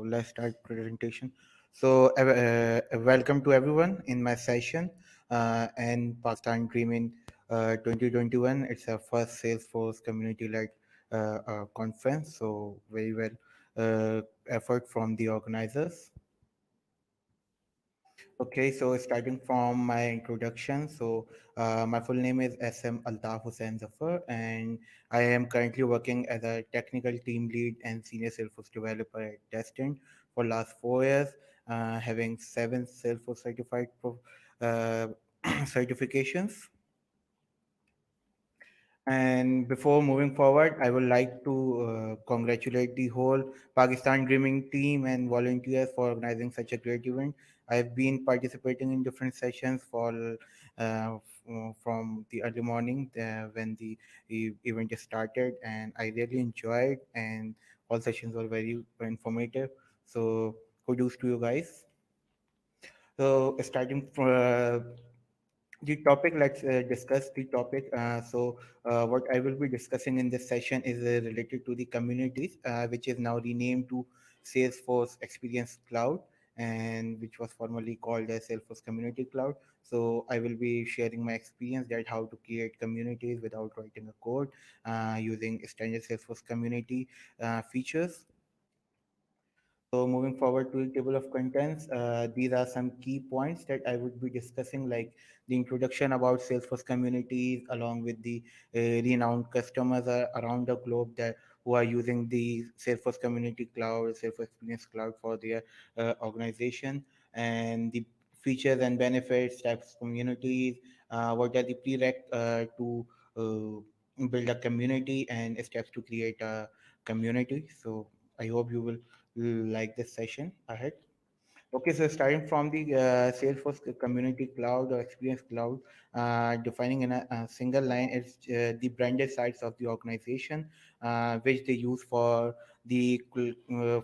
let's start presentation. Welcome to everyone in my session and Pakistan Dreaming 2021. It's our first Salesforce community-led conference. So very well effort from the organizers. Okay, so starting from my introduction, my full name is SM Altaf Hussain Zafar, and I am currently working as a technical team lead and senior Salesforce developer at Destined for last 4 years, having seven Salesforce uh, certifications. And before moving forward, I would like to congratulate the whole Pakistan Dreaming team and volunteers for organizing such a great event. I've been participating in different sessions from the early morning when the event started, and I really enjoyed, and all sessions were very informative. So kudos to you guys. So starting from the topic, let's discuss the topic. What I will be discussing in this session is related to the communities, which is now renamed to Salesforce Experience Cloud, and which was formerly called as Salesforce Community Cloud. So I will be sharing my experience that how to create communities without writing a code using standard Salesforce community features. So moving forward to the table of contents, these are some key points that I would be discussing, like the introduction about Salesforce communities, along with the renowned customers around the globe that who are using the Salesforce Community Cloud, Salesforce Experience Cloud for their organization, and the features and benefits, types of communities, what are the to build a community, and steps to create a community. So I hope you will like this session ahead. Okay, so starting from the Salesforce Community Cloud or Experience Cloud, defining in a single line is the branded sites of the organization, which they use for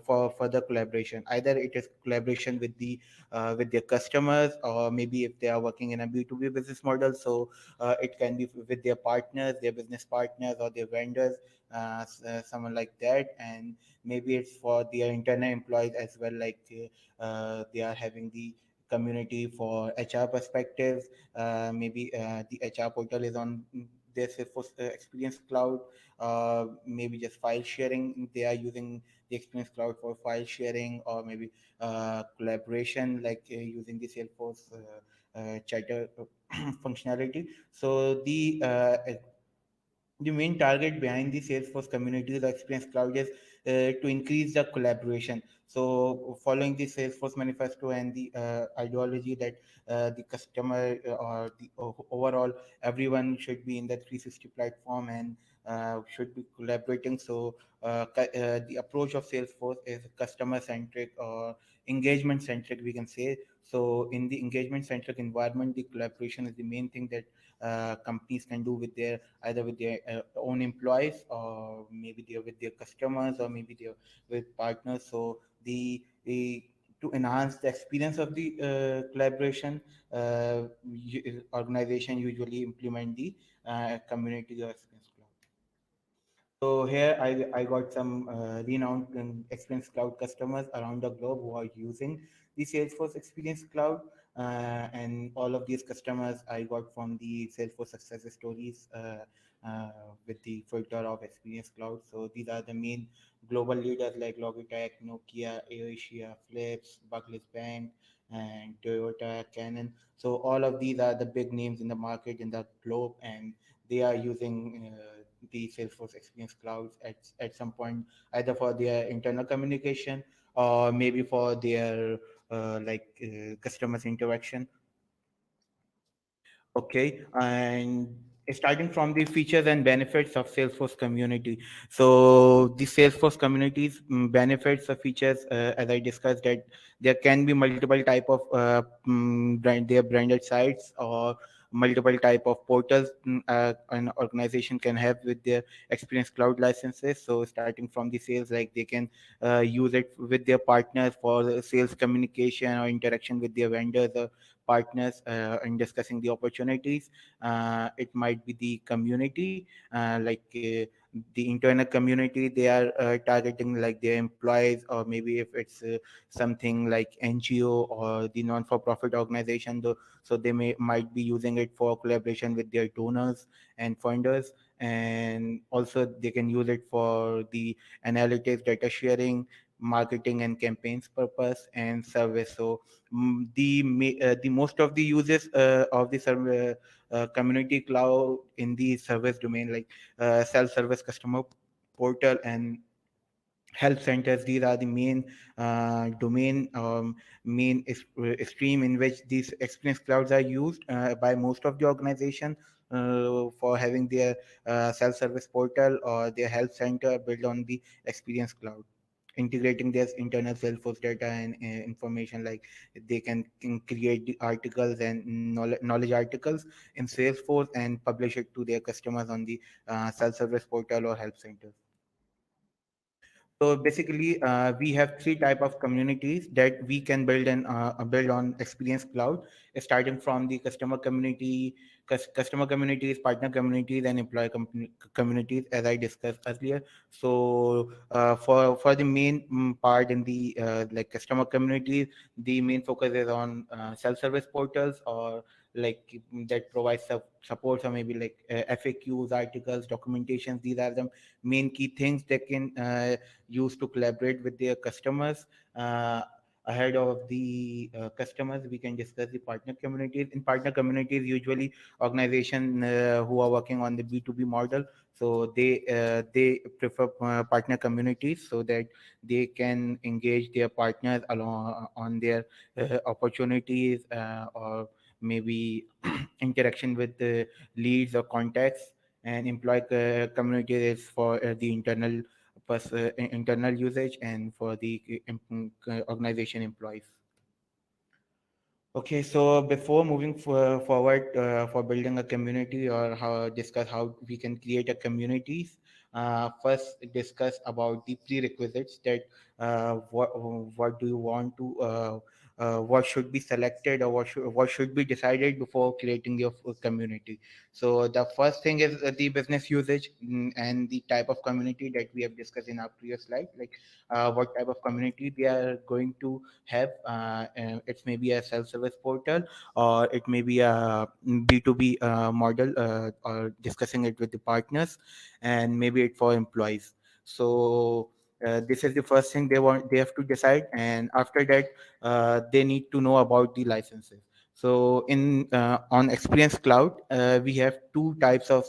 for further collaboration. Either it is collaboration with their customers, or maybe if they are working in a B2B business model, so it can be with their partners, their business partners, or their vendors, someone like that, and maybe it's for their internal employees as well, like. They are having the community for HR perspectives. Maybe the HR portal is on their Salesforce Experience Cloud. Maybe just file sharing. They are using the Experience Cloud for file sharing, or maybe collaboration, like using the Salesforce chatter functionality. So the main target behind the Salesforce Community the Experience Cloud is to increase the collaboration. So, following the Salesforce manifesto and the ideology that the customer or the overall everyone should be in the 360 platform and should be collaborating. So, the approach of Salesforce is customer centric or engagement centric, we can say. So, in the engagement centric environment, the collaboration is the main thing that companies can do with their either with their own employees, or maybe they're with their customers, or maybe they're with partners. So the to enhance the experience of the collaboration, organization usually implement the community or experience cloud. So here I got some renowned Experience Cloud customers around the globe who are using the Salesforce Experience Cloud. And all of these customers I got from the Salesforce success stories with the filter of Experience Cloud. So these are the main global leaders like Logitech, Nokia, AirAsia, Philips, Barclays Bank, and Toyota, Canon. So all of these are the big names in the market in the globe, and they are using the Salesforce Experience Clouds at some point, either for their internal communication, or maybe for their customers interaction. Okay, and starting from the features and benefits of Salesforce community. So the Salesforce communities benefits or features, as I discussed, that there can be multiple type of their branded sites, or multiple type of portals an organization can have with their Experience Cloud licenses. So starting from the sales, like they can use it with their partners for the sales communication or interaction with their vendors or partners in discussing the opportunities. It might be the community, the internal community, they are targeting like their employees, or maybe if it's something like NGO or the non-for-profit organization, though, so they might be using it for collaboration with their donors and funders. And also they can use it for the analytics, data sharing, marketing and campaigns purpose, and service. So the most of the uses of the community cloud in the service domain, like self-service customer portal and health centers, these are the main domain, stream in which these experience clouds are used by most of the organization for having their self-service portal or their health center built on the experience cloud, integrating their internal Salesforce data and information. Like they can create the articles and knowledge articles in Salesforce and publish it to their customers on the self-service portal or help center. So basically, we have three type of communities that we can build and build on Experience Cloud, starting from the customer community, customer communities, partner communities, and employee communities, as I discussed earlier. So for the main part in the like customer communities, the main focus is on self-service portals, or like that provides supports, or maybe like FAQs, articles, documentations. These are the main key things they can use to collaborate with their customers. uh, Ahead of the customers, we can discuss the partner communities. In partner communities, usually organization who are working on the B2B model, so they prefer partner communities, so that they can engage their partners along on their opportunities, or maybe interaction with the leads or contacts. And employee community is for the internal usage, and for the organization employees. Okay, so before moving forward for building a community, or how discuss how we can create a communities, first discuss about the prerequisites, that what do you want to what should be selected, or what should be decided before creating your community. So the first thing is the business usage, and the type of community that we have discussed in our previous slide, like what type of community we are going to have. It may be a self-service portal, or it may be a B2B model, or discussing it with the partners, and maybe it for employees. So this is the first thing they have to decide. And after that, they need to know about the licenses. So in on Experience Cloud, we have two types of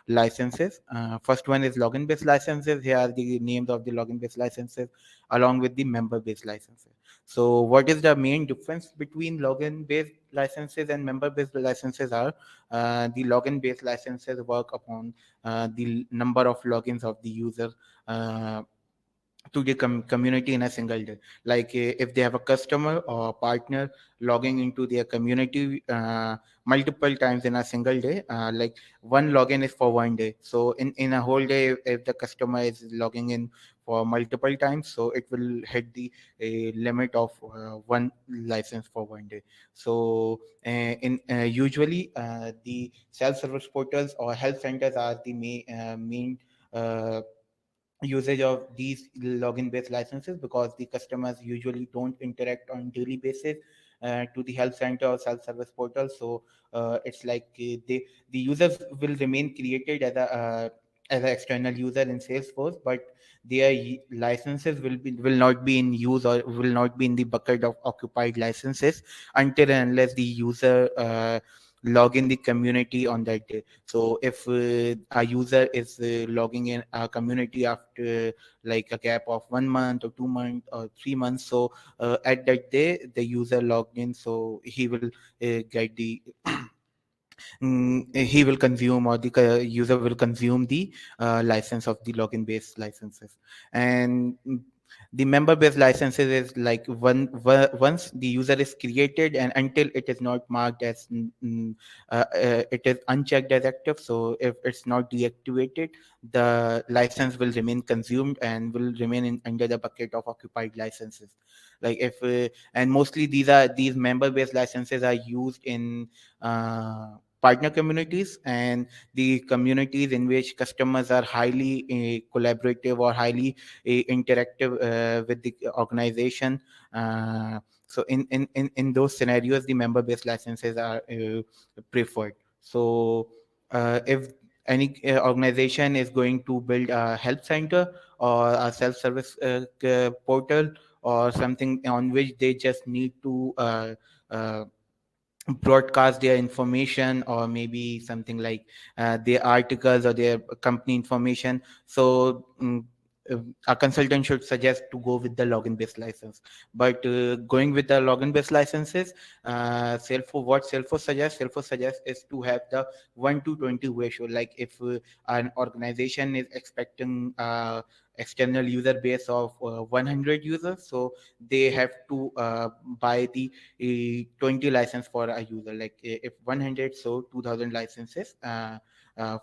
licenses. First one is login based licenses. Here are the names of the login based licenses, along with the member based licenses. So what is the main difference between login based licenses and member based licenses are, the login based licenses work upon the number of logins of the user uh, to the community in a single day. Like if they have a customer or partner logging into their community multiple times in a single day, like one login is for one day. So in a whole day, if the customer is logging in for multiple times, so it will hit the limit of one license for one day. So in usually the self-service portals or health centers are the main uh, usage of these login based licenses, because the customers usually don't interact on daily basis to the health center or self service portal. So it's like the users will remain created as an external user in Salesforce, but their licenses will not be in use, or will not be in the bucket of occupied licenses until and unless the user log in the community on that day. So if a user is logging in a community after like a gap of 1 month or 2 months or 3 months, so at that day the user logged in, so he will get the he will consume, or the user will consume the license of the login based licenses. And the member based licenses is like once the user is created, and until it is not marked as it is unchecked as active. So if it's not deactivated, the license will remain consumed and will remain under the bucket of occupied licenses. Like if and mostly these member based licenses are used in partner communities, and the communities in which customers are highly collaborative or highly interactive with the organization. So in those scenarios, the member based licenses are preferred. So if any organization is going to build a help center or a self service portal, or something on which they just need to uh, broadcast their information, or maybe something like their articles or their company information. So a consultant should suggest to go with the login based license. But going with the login based licenses, Salesforce suggests is to have the 1 to 20 ratio. Like if an organization is expecting external user base of 100 users, so they have to buy the 20 license for a user. Like if 100, so 2000 licenses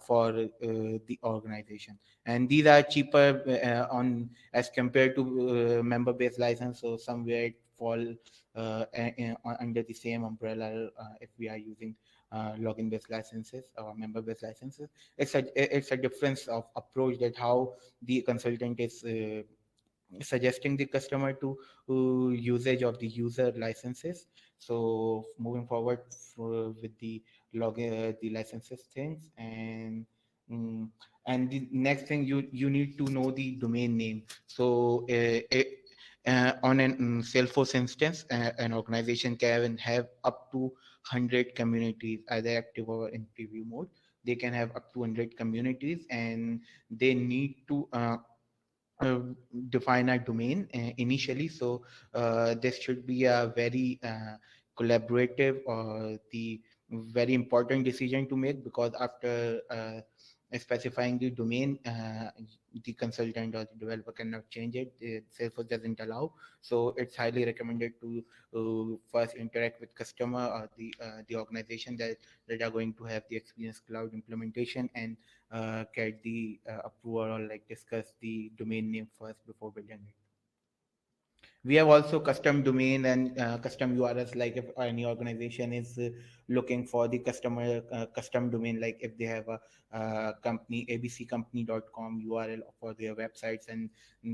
for the organization. And these are cheaper on as compared to member based license. So somewhere it fall under the same umbrella if we are using login based licenses or member based licenses. It's a difference of approach, that how the consultant is suggesting the customer to usage of the user licenses. So moving forward with the the licenses things. Mm, and the next thing, you need to know the domain name. So on an Salesforce instance, an organization can have up to 100 communities, either active or in preview mode. They can have up to 100 communities, and they need to uh, define a domain initially. So this should be a very collaborative or the very important decision to make, because after specifying the domain, the consultant or the developer cannot change it. Salesforce doesn't allow. So it's highly recommended to first interact with customer or the organization that are going to have the Experience Cloud implementation, and get the approval, or like discuss the domain name first before building it. We have also custom domain and custom URLs. Like if any organization is looking for the customer custom domain, like if they have a company abccompany.com URL for their websites, and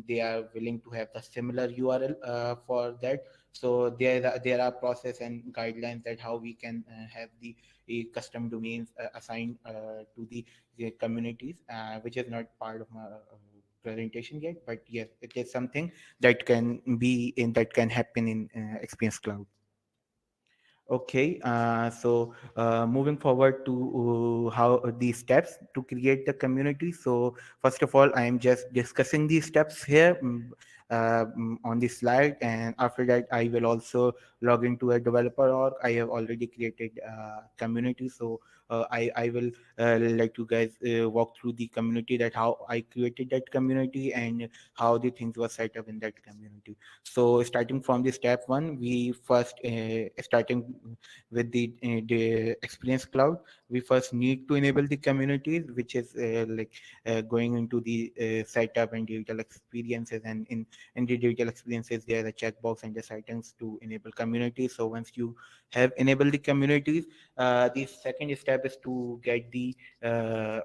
they are willing to have the similar URL for that. So there are process and guidelines that how we can have the custom domains assigned to the communities, which is not part of my presentation yet, but yes, it is something that can happen in Experience Cloud. Okay, so moving forward to how these steps to create the community. So first of all, I am just discussing these steps here on this slide, and after that, I will also log into a developer org. I have already created a community, so I will let you guys walk through the community, that how I created that community and how the things were set up in that community. So starting from the step one, we first starting with the Experience Cloud, we first need to enable the communities, which is going into the setup and digital experiences. And in the digital experiences, there are the checkbox and the settings to enable communities. So once you have enabled the communities, the second step is to uh,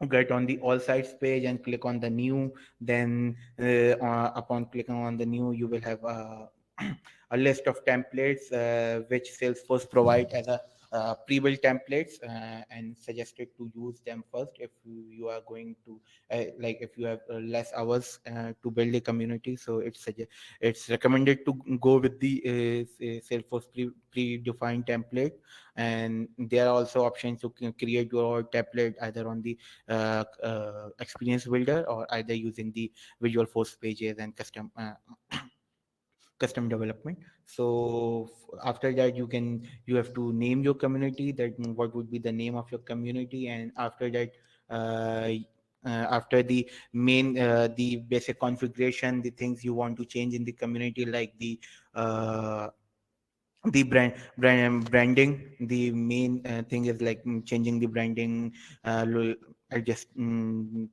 get on the all sites page and click on the new. Then upon clicking on the new, you will have a list of templates which Salesforce provide as a pre-built templates, and suggested to use them first if you are going to like if you have less hours to build a community. So it's recommended to go with the Salesforce predefined template. And there are also options to create your template either on the experience builder, or either using the visual force pages and custom development. So after that, you have to name your community, that what would be the name of your community. And after that, uh, after the basic configuration, the things you want to change in the community, like uh, the branding. The main thing is like changing the branding, just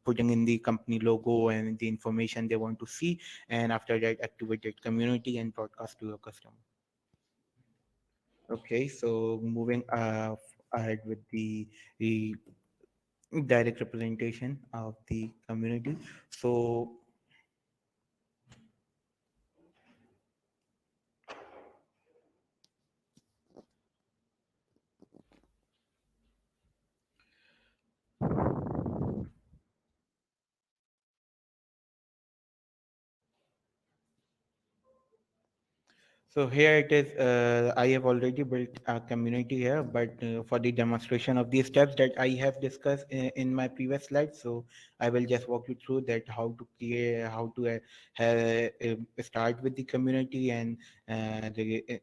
putting in the company logo and the information they want to see. And after that, activate that community and broadcast to your customer. Okay, so moving ahead with the direct representation of the community. So So here it is. I have already built a community here, but for the demonstration of the steps that I have discussed in my previous slide, so I will just walk you through that how to create, how to start with the community and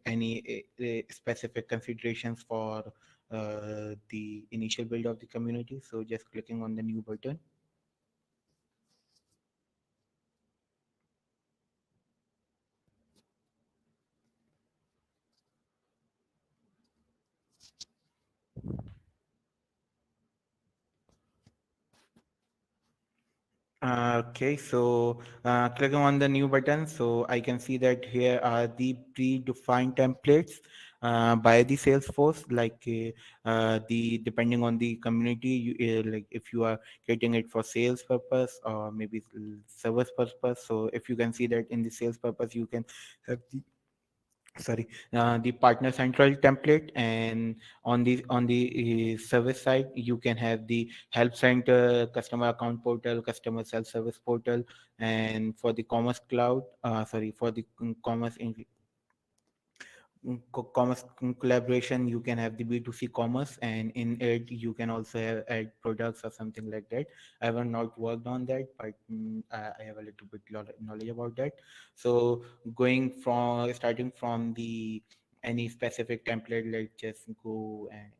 any specific considerations for the initial build of the community. So just clicking on the new button. Okay, so clicking on the new button, so I can see that here are the predefined templates by the Salesforce, like the depending on the community, like if you are getting it for sales purpose or maybe service purpose. So if you can see that in the sales purpose, you can have sorry the partner central template, and on the service side you can have the help center, customer account portal, customer self service portal. And for the commerce cloud, sorry, for the commerce commerce collaboration, you can have the B2C commerce, and in it you can also have add products or something like that. I have not worked on that, but I have a little bit knowledge about that. So going from starting from the any specific template, let's just go and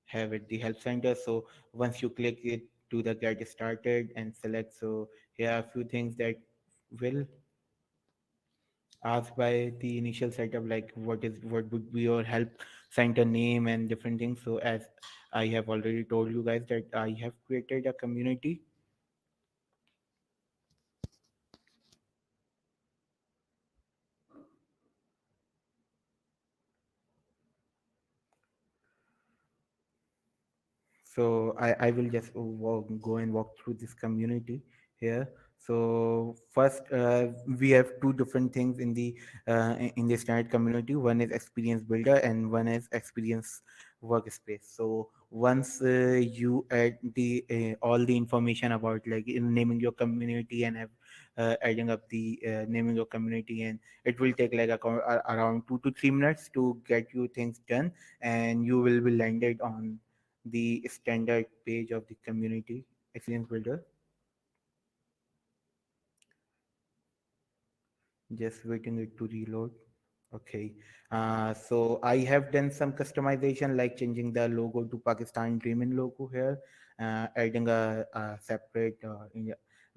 have it the help center. So once you click it to the get started and select, so here are a few things that will asked by the initial setup, like what would be your help center name and different things. So as I have already told you guys that I have created a community. So I will just go and walk through this community here. So first, we have two different things in the standard community. One is experience builder and one is experience workspace. So once you add the all the information about like in naming your community and have adding up the naming your community, and it will take like around 2 to 3 minutes to get you things done, and you will be landed on the standard page of the community experience builder. Just waiting it to reload. Okay. So I have done some customization, like changing the logo to Pakistan Dreamin logo here, adding a separate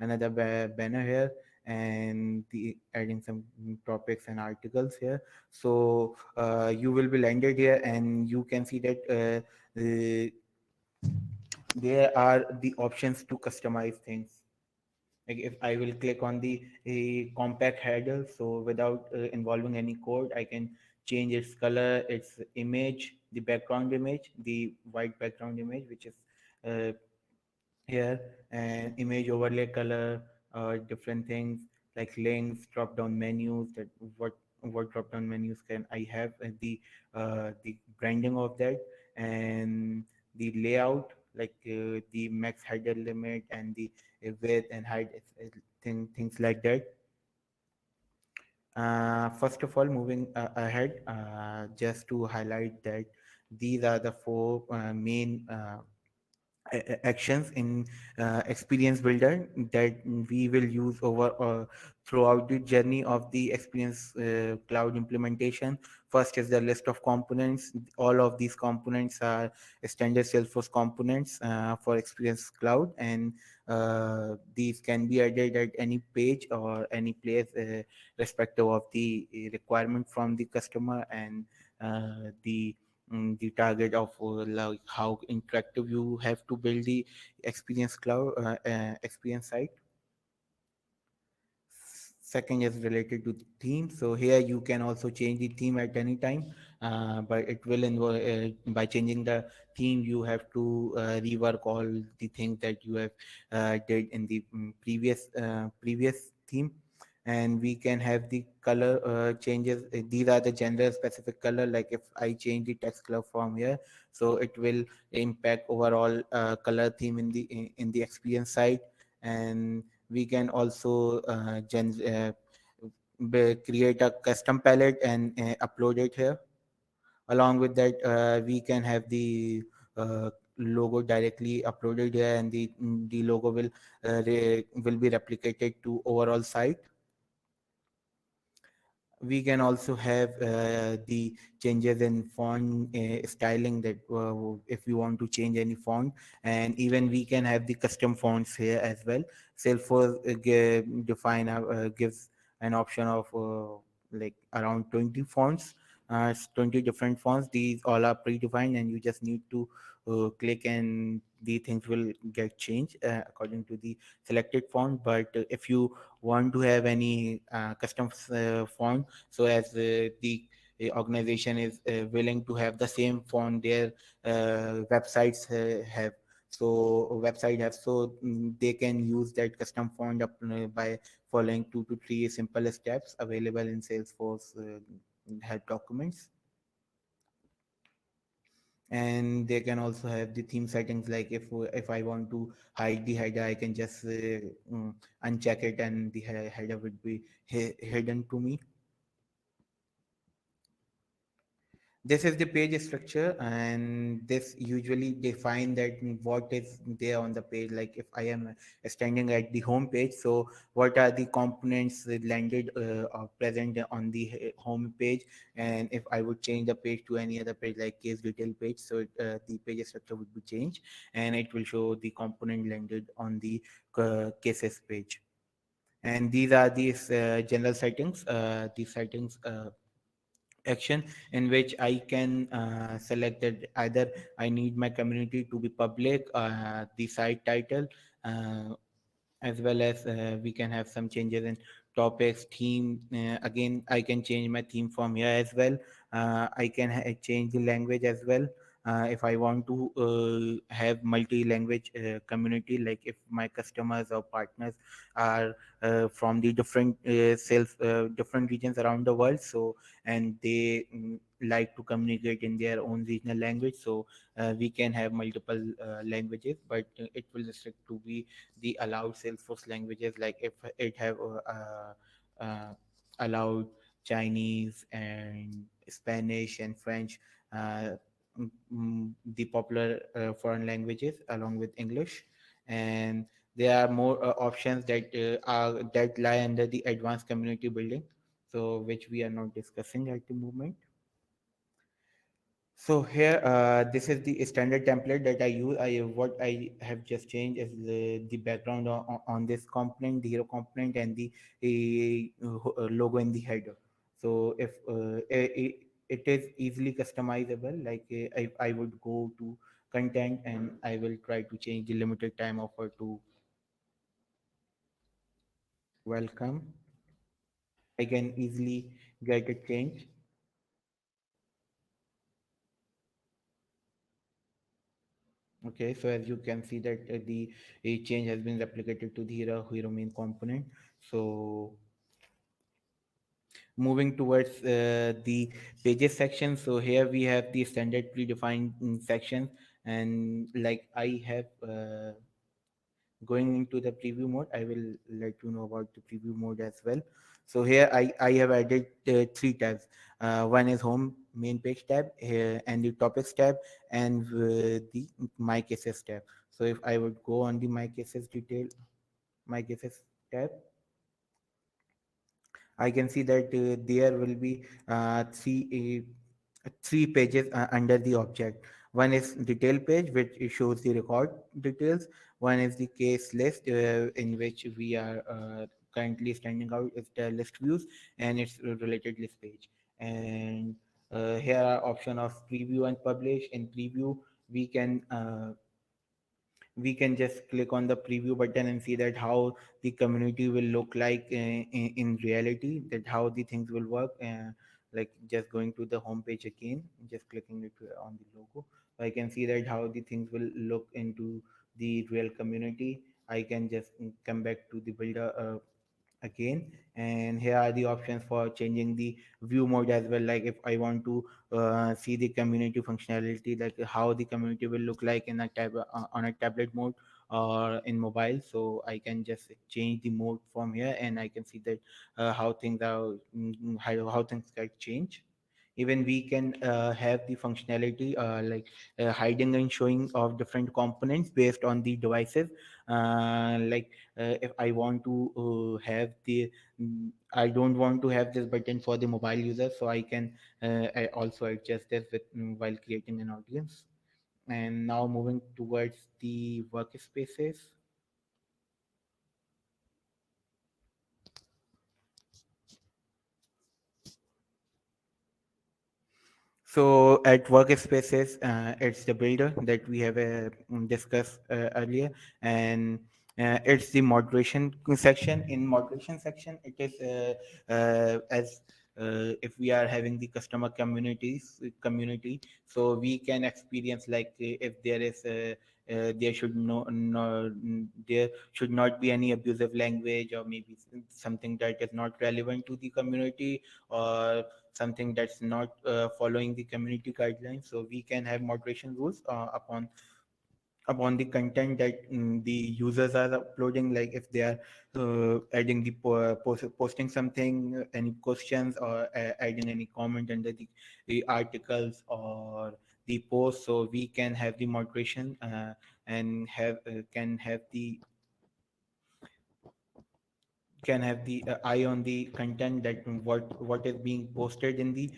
another banner here, and the adding some topics and articles here. So you will be landed here, and you can see that uh, there are the options to customize things. Like if I will click on the compact header, so without involving any code, I can change its color, its image, the background image, the white background image, which is uh, here, and image overlay color, different things like links, drop down menus. That what drop down menus can I have, the branding of that, and the layout, like the max header limit and the width and height, things like that. First of all, moving ahead, just to highlight that these are the four main actions in experience builder that we will use over throughout the journey of the experience cloud implementation. First is the list of components. All of these components are standard Salesforce components for experience cloud, and these can be added at any page or any place, respective of the requirement from the customer and the target of like how interactive you have to build the experience cloud experience site. Second is related to theme. So here you can also change the theme at any time, but it will involve by changing the theme you have to rework all the things that you have did in the previous theme. And we can have the color changes. These are the gender specific color. Like if I change the text color from here, so it will impact overall color theme in the experience side. And we can also create a custom palette and upload it here. Along with that, we can have the logo directly uploaded here, and the logo will be replicated to overall site. We can also have the changes in font styling, that if we want to change any font. And even we can have the custom fonts here as well. Salesforce gives an option of like around 20 fonts, 20 different fonts. These all are predefined, and you just need to click, and the things will get changed according to the selected font. But if you want to have any custom font, so as the organization is willing to have the same font their websites have, so website have, so they can use that custom font by following 2 to 3 simple steps available in Salesforce help documents. And they can also have the theme settings, like if I want to hide the header, I can just uncheck it, and the header would be hidden to me. This is the page structure, and this usually define that what is there on the page. Like if I am standing at the home page, so what are the components that landed or present on the home page. And if I would change the page to any other page, like case detail page, so the page structure would be changed, and it will show the component landed on the cases page. And these are these general settings. These settings action in which I can select that either I need my community to be public, the site title, uh, as well as we can have some changes in topics, theme. Again, I can change my theme from here as well. I can change the language as well. If I want to have multi-language community, like if my customers or partners are from the different different regions around the world, so and they like to communicate in their own regional language, so we can have multiple languages, but it will restrict to be the allowed Salesforce languages. Like if it have allowed Chinese and Spanish and French, uh, the popular foreign languages along with English. And there are more options that lie under the advanced community building, so which we are not discussing at the moment. So here, this is the standard template that I use. What I have just changed is the background on this component, the hero component, and the logo in the header. So if it is easily customizable, like if I would go to content and I will try to change the limited time offer to welcome, I can easily get it changed. Okay, so as you can see that the a change has been replicated to the hero main component. So moving towards the pages section. So here we have the standard predefined sections, and like I have going into the preview mode, I will let you know about the preview mode as well. So here I have added 3 tabs. One is home main page tab here, and the topics tab, and the my cases tab. So if I would go on the my cases tab, I can see that there will be three pages under the object. One is detail page, which shows the record details. One is the case list, in which we are currently standing out is the list views, and its related list page. And here are option of preview and publish. In preview, we can we can just click on the preview button and see that how the community will look like in reality, that how the things will work. Like just going to the home page again, just clicking it on the logo, I can see that how the things will look into the real community. I can just come back to the builder again, and here are the options for changing the view mode as well. Like if I want to see the community functionality, like how the community will look like in a on a tablet mode or in mobile, so I can just change the mode from here, and I can see that how things are, how things get changed. Even we can have the functionality like hiding and showing of different components based on the devices. Like if I want to have the I don't want to have this button for the mobile user, so I can I also adjust this with, while creating an audience. And now moving towards the workspaces. So at workspaces, it's the builder that we have discussed earlier, and it's the moderation section. In moderation section, it is as if we are having the customer community, so we can experience like if there is there should there should not be any abusive language, or maybe something that is not relevant to the community, or something that's not following the community guidelines. So we can have moderation rules upon the content that the users are uploading. Like if they are adding the posting something, any questions, or adding any comment under the articles or the post, so we can have the moderation and have can have the eye on the content, that what is being posted in the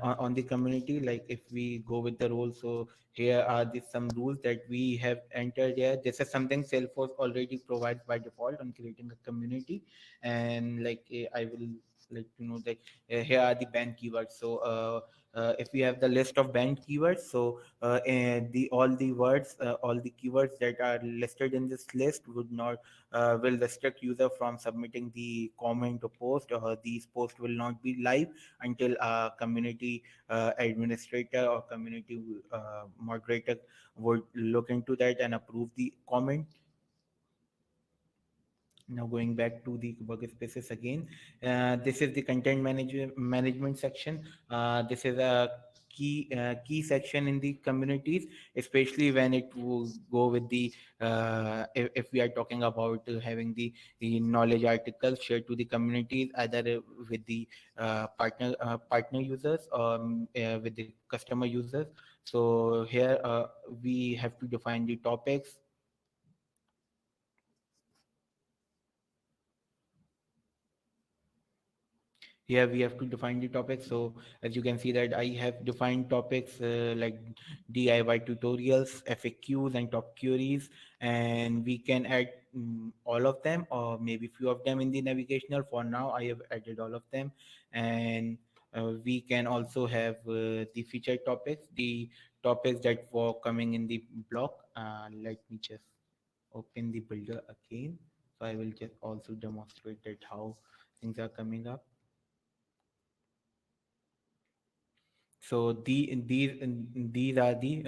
on the community. Like if we go with the rules, so here are the some rules that we have entered here. This is something Salesforce already provides by default on creating a community. And like I will let you know that here are the banned keywords. So if we have the list of banned keywords, so the all the keywords that are listed in this list would not will restrict user from submitting the comment or post, or these posts will not be live until a community administrator or community moderator would look into that and approve the comment. Now going back to the workspaces again, this is the management section. This is a key section in the communities, especially when it will go with the if we are talking about having the knowledge articles shared to the communities, either with the partner users or with the customer users. So here we have to define the topics. Here we have to define the topics. So as you can see that I have defined topics like DIY tutorials, FAQs, and top queries, and we can add all of them, or maybe few of them in the navigational. For now I have added all of them. And we can also have the featured topics, the topics that were coming in the block. Let me just open the builder again, so I will just also demonstrate that how things are coming up. So these are the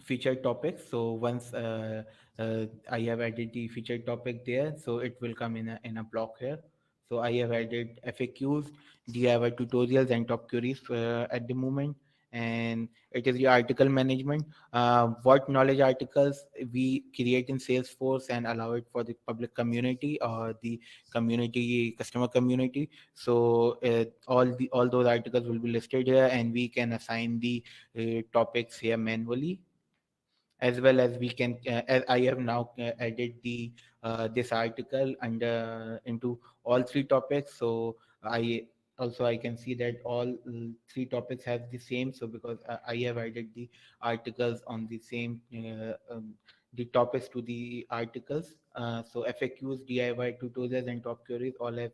featured topics. So once I have added the featured topic there, so it will come in a block here. So I have added FAQs, DIY tutorials, and top queries at the moment. And it is the article management. What knowledge articles we create in Salesforce and allow it for the public community or the community customer community. So all those articles will be listed here, and we can assign the topics here manually. As well as we can as I have now added the this article under into all three topics. So I can see that all three topics have the same. So because I have added the articles on the same the topics to the articles. So FAQs, DIY tutorials, and top queries all have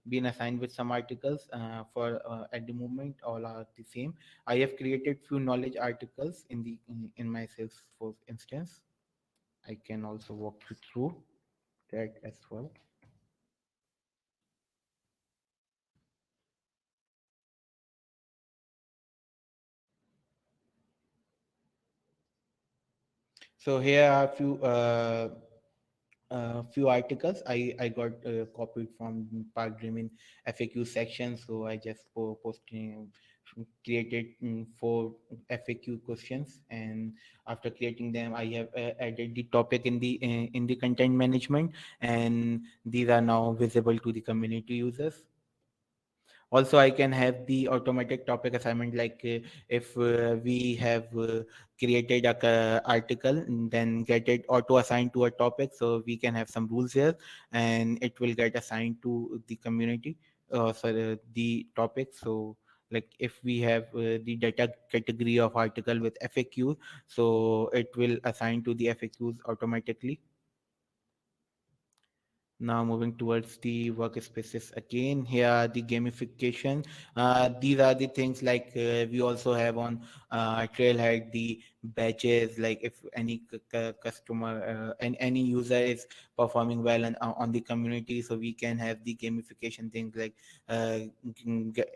been assigned with some articles. For at the moment all are the same. I have created few knowledge articles in my Salesforce instance. I can also walk you through that as well. So here are a few articles I got copied from Park Dream FAQ section. So I just posting created four FAQ questions, and after creating them, I have added the topic in the content management, and these are now visible to the community users. Also, I can have the automatic topic assignment, like if we have created a article and then get it auto assigned to a topic, so we can have some rules here, and it will get assigned to the community, so the topic. So like if we have the data category of article with FAQ, so it will assign to the FAQs automatically. Now moving towards the workspaces again. Here are the gamification. These are the things like we also have on Trailhead the badges. Like if any customer and any user is performing well on the community, so we can have the gamification things like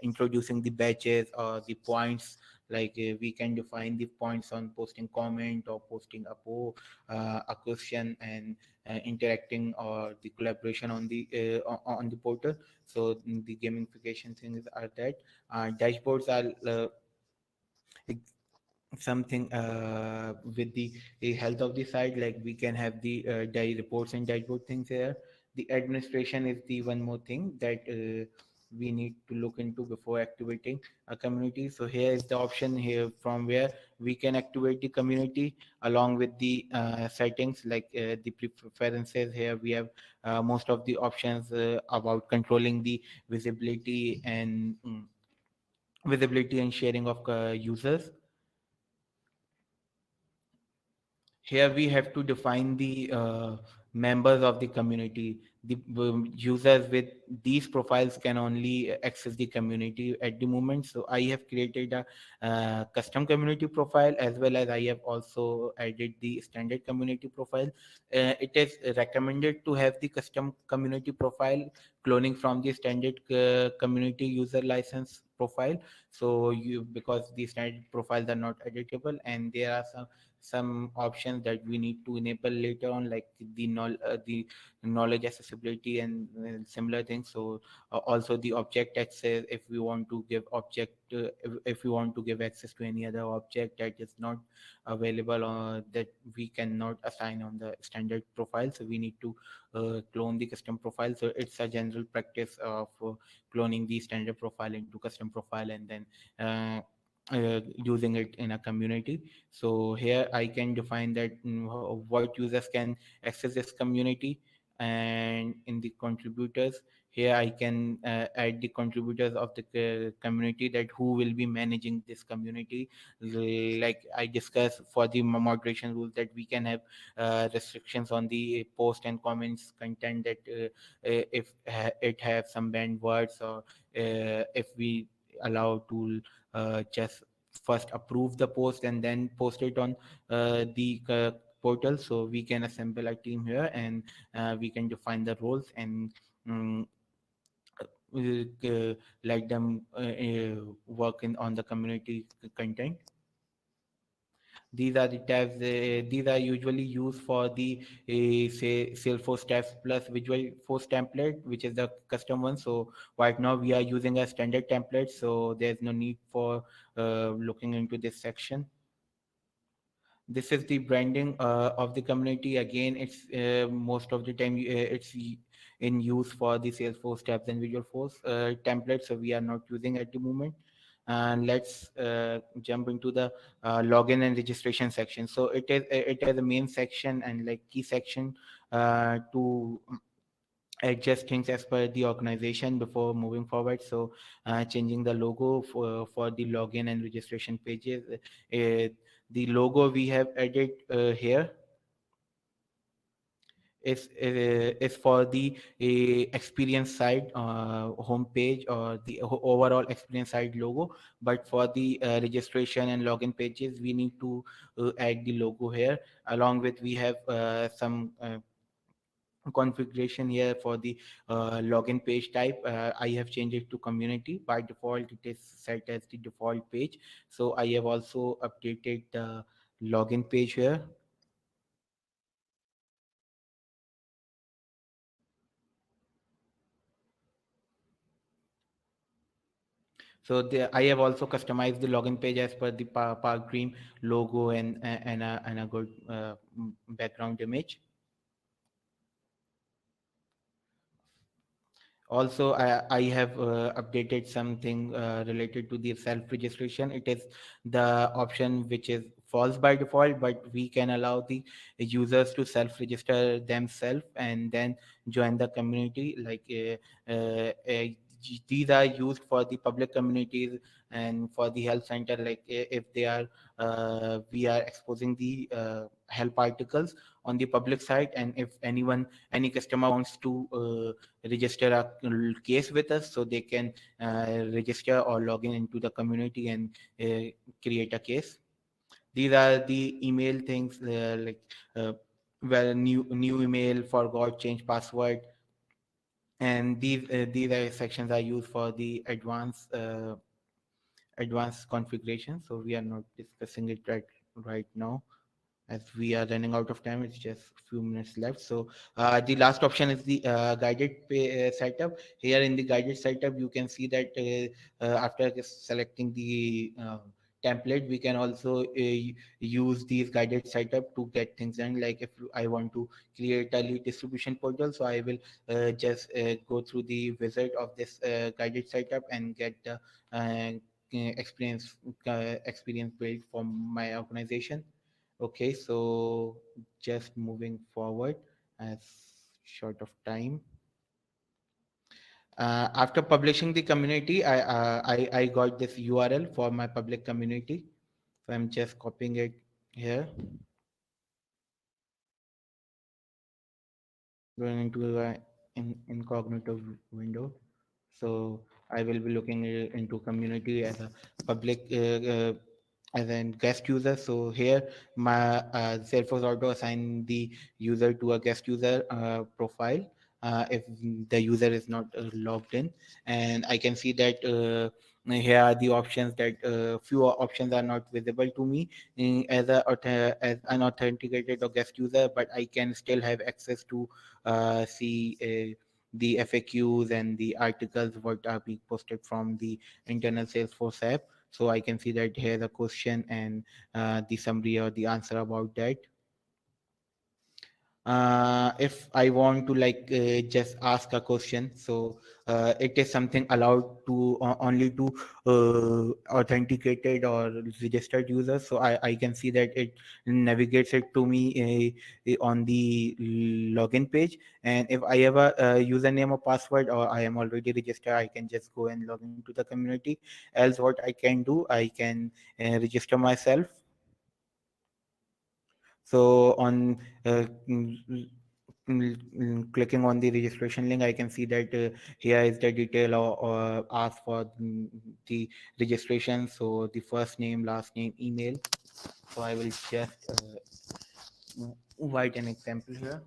introducing the badges or the points. Like we can define the points on posting comment or posting a question, and interacting or the collaboration on the portal. So the gamification things are that dashboards are something with the health of the site, like we can have the daily reports and dashboard things here. The administration is the one more thing that we need to look into before activating a community. So here is the option here from where we can activate the community along with the settings, like the preferences. Here we have most of the options about controlling the visibility and visibility and sharing of users. Here we have to define the members of the community. The users with these profiles can only access the community at the moment. So I have created a custom community profile, as well as I have also added the standard community profile. It is recommended to have the custom community profile cloning from the standard community user license profile. So you, because the standard profiles are not editable, and there are some options that we need to enable later on, like the knowledge accessibility and similar things. So also the object access, if we want to give object if we want to give access to any other object that is not available, or that we cannot assign on the standard profile, so we need to clone the custom profile. So it's a general practice of cloning the standard profile into custom profile, and then using it in a community. So here I can define that what users can access this community, and in the contributors, here I can add the contributors of the community, that who will be managing this community. Like I discussed for the moderation rules, that we can have restrictions on the post and comments content, that if it have some banned words, or if we allow to just first approve the post and then post it on the portal. So we can assemble a team here, and we can define the roles, and um, let them work in on the community content. These are the tabs. These are usually used for the say Salesforce tabs plus Visual Force template, which is the custom one. So right now we are using a standard template, so there's no need for looking into this section. This is the branding of the community. Again, it's most of the time in use for the Salesforce tabs and Visual Force templates, so we are not using at the moment. And let's jump into the login and registration section. So it has a main section and like key section to adjust things as per the organization before moving forward. So changing the logo for the login and registration pages. The logo we have added here. is for the experience side homepage or the overall experience side logo. But for the registration and login pages, we need to add the logo here. Along with, we have some configuration here for the login page type. I have changed it to community. By default, it is set as the default page. So I have also updated the login page here. So I have also customized the login page as per the Park Dream logo and a good background image. Also, I have updated something related to the self registration. It is the option which is false by default, but we can allow the users to self register themselves and then join the community. Like these are used for the public communities and for the health center. Like if they are, we are exposing the help articles on the public side, and if any customer wants to register a case with us, so they can register or log in into the community and create a case. These are the email things, like uh, well, new email, forgot, change password, and these are sections are used for the advanced configuration. So we are not discussing it right now, as we are running out of time. It's just a few minutes left. So the last option is the setup. Here in the guided setup, you can see that after selecting the template, we can also use these guided setup to get things done. Like if I want to create a lead distribution portal, so I will just go through the wizard of this guided setup and get the experience experience built for my organization. Okay, so just moving forward as short of time. After publishing the community, I got this URL for my public community. So I'm just copying it here, going into incognito window. So I will be looking into community as a public as a guest user. So here my Salesforce auto assign the user to a guest user profile if the user is not logged in, and I can see that here are the options that few options are not visible to me as as an authenticated or guest user, but I can still have access to see the FAQs and the articles what are being posted from the internal Salesforce app. So I can see that here the question and the summary or the answer about that. If I want to like just ask a question, so it is something allowed to only to authenticated or registered users. So I can see that it navigates it to me on the login page. And if I have a, username or password or I am already registered, I can just go and log into the community. Else, what I can do, I can register myself. So on clicking on the registration link, I can see that here is the detail or ask for the registration. So the first name, last name, email. So I will just write an example here.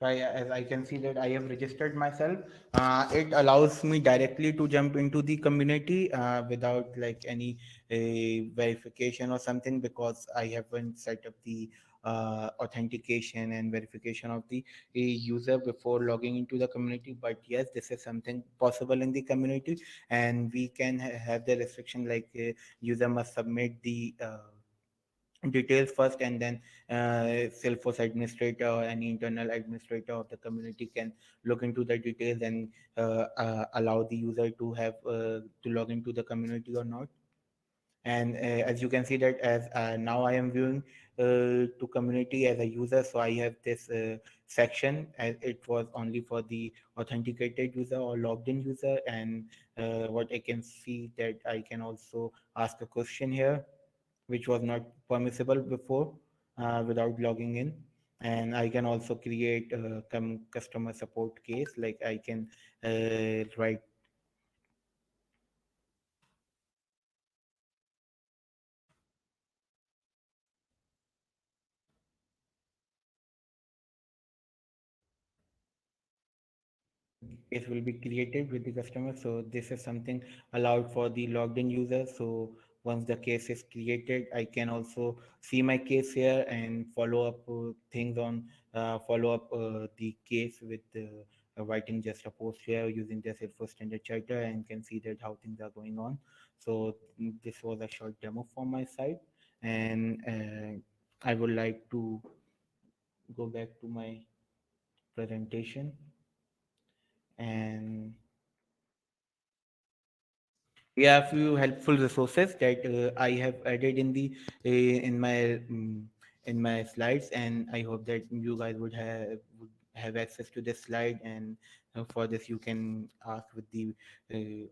As I can see that I have registered myself, it allows me directly to jump into the community without like any verification or something, because I haven't set up the authentication and verification of the user before logging into the community. But yes, this is something possible in the community, and we can have the restriction like user must submit the details first, and then Salesforce administrator or any internal administrator of the community can look into the details and allow the user to have to log into the community or not. And as you can see that as now I am viewing to community as a user, so I have this section as it was only for the authenticated user or logged in user. And what I can see that I can also ask a question here which was not permissible before without logging in. And I can also create a customer support case, like I can write. Case will be created with the customer. So this is something allowed for the logged in user. So once the case is created, I can also see my case here and follow up things on follow up the case with writing just a post here using the Salesforce standard charter, and can see that how things are going on. So this was a short demo from my side, and I would like to go back to my presentation. And we have few helpful resources that I have added in the in my slides, and I hope that you guys would have access to this slide. And for this, you can ask with the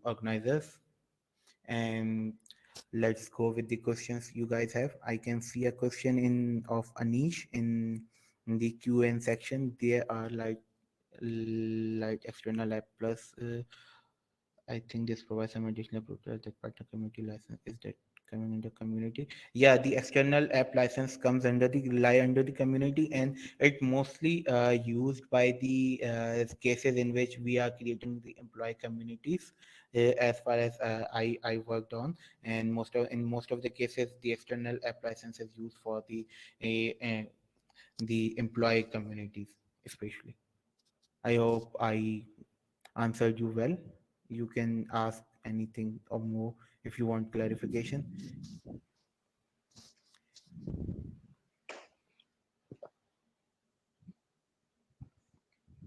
organizers. And let's go with the questions you guys have. I can see a question in of Anish in the Q&A section. There are like external app plus. I think this provides some additional proof that partner community license is that coming in the community. Yeah, the external app license comes under the lie under the community, and it mostly used by the cases in which we are creating the employee communities. As far as I worked on, and most of the cases, the external app license is used for the employee communities, especially. I hope I answered you well. You can ask anything or more if you want clarification.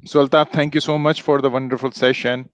So Altaf, thank you so much for the wonderful session.